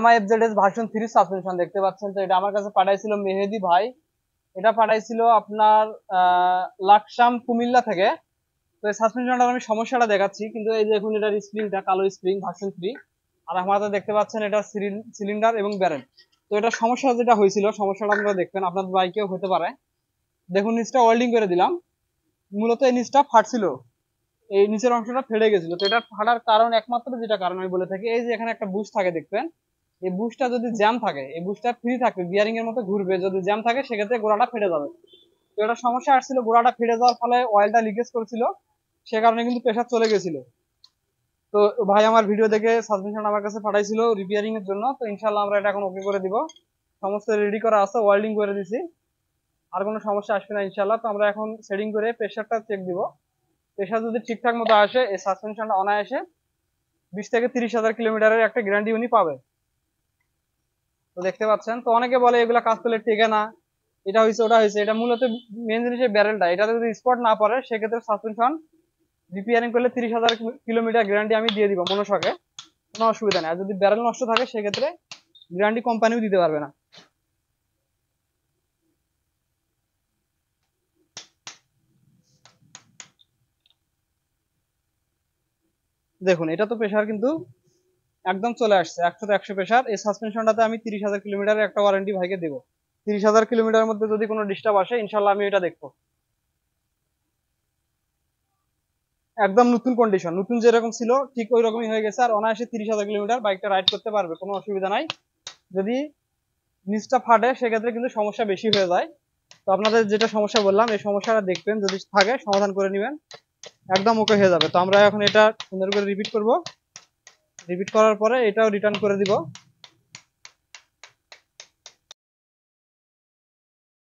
আমার FZS version 3 suspension দেখতে পাচ্ছেন। তো এটা আমার কাছে পাঠাইছিল মেহেদি ভাই। এটা পাঠাইছিল আপনার লাকসাম কুমিল্লা থেকে। তো এই সাসপেনশনটার আমি সমস্যাটা দেখাচ্ছি, কিন্তু এই যে দেখুন এটার স্প্রিংটা কালো স্প্রিং ভার্সন 3, আর আমার হাতে দেখতে পাচ্ছেন এটা সিলিন্ডার এবং ব্যারেল। তো এটা সমস্যা যেটা হয়েছিল, সমস্যাটা আপনারা দেখবেন, আপনার বাইকেও হতে পারে। দেখুন নিচটা ওয়েল্ডিং করে দিলাম, মূলত এই নিচটা ফাটছিল, এই নিচের অংশটা ফেটে গেছিল। তো এটা ফাটার কারণ একমাত্র যেটা কারণ আমি বলে থাকি, এই যে এখানে একটা বুশ থাকে দেখবেন, এই বুশটা যদি জ্যাম থাকে, এই বুশটা ফ্রি থাকবে, বিয়ারিং এর মতো ঘুরবে, যদি জ্যাম থাকে সেক্ষেত্রে গোড়াটা ফেটে যাবে। তো এটা সমস্যা আসছিল, গোড়াটা ফেটে যাওয়ার ফলে অয়েলটা লিকেজ করছিল, সে কারণে কিন্তু প্রেসার চলে গেছিল। তো ভাই আমার ভিডিও দেখে সাসপেনশন আমার কাছে পাঠাইছিল রিপেয়ারিং এর জন্য। তো ইনশাল্লাহ আমরা এটা এখন ওকে করে দিব, সমস্ত রেডি করা আছে, ওয়েল্ডিং করে দিছি, আর কোনো সমস্যা আসবে না ইনশাল্লাহ। তো আমরা এখন সেটিং করে প্রেসারটা চেক দিব। প্রেসার যদি ঠিকঠাক মতো আসে, এই সাসপেনশনটা অনায়াসে 20 থেকে 30 হাজার কিলোমিটারের একটা গ্যারান্টি উনি পাবে। তো দেখতে পাচ্ছেন, তো অনেকে বলে এগুলা কাজ করলে টেকে না, এটা হয়েছে ওটা হয়েছে। এটা মূলত মেন জিনিস ব্যারেলটা, এটাতে যদি স্পট না পড়ে সেক্ষেত্রে সাসপেনশন রিপেয়ারিং করলে 30 হাজার কিলোমিটার গ্যারান্টি আমি দিয়ে দিব মনোশকে, কোনো অসুবিধা নেই। আর যদি ব্যারেল নষ্ট থাকে সেক্ষেত্রে গ্যারান্টি কোম্পানিও দিতে পারবে না। দেখুন এটা তো প্রেসার কিন্তু একদম চলে আসছে 100-100 প্রেসার। এই সাসপেনশনটাতে আমি 30 হাজার কিলোমিটারের একটা ওয়ারেন্টি ভাইকে দেবো। 30 হাজার কিলোমিটারের মধ্যে যদি কোনো ডিস্টার্ব আসে ইনশাল্লাহ আমি এটা দেখবো। একদম নতুন কন্ডিশন, নতুন যেরকম ছিল ঠিক ওই রকমই হয়ে গেছে, আর অনায়াসে 30 হাজার কিলোমিটার বাইকটা রাইড করতে পারবে, কোনো অসুবিধা নাই। যদি নিচটা ফাটে সেক্ষেত্রে কিন্তু সমস্যা বেশি হয়ে যায়। তো আপনাদের যেটা সমস্যা বললাম, এই সমস্যাটা দেখবেন, যদি থাকে সমাধান করে নেবেন, একদম ওকে হয়ে যাবে। তো আমরা এখন এটা সুন্দর করে রিপিট করব, রিপিট করার পরে এটাও রিটার্ন করে দিব।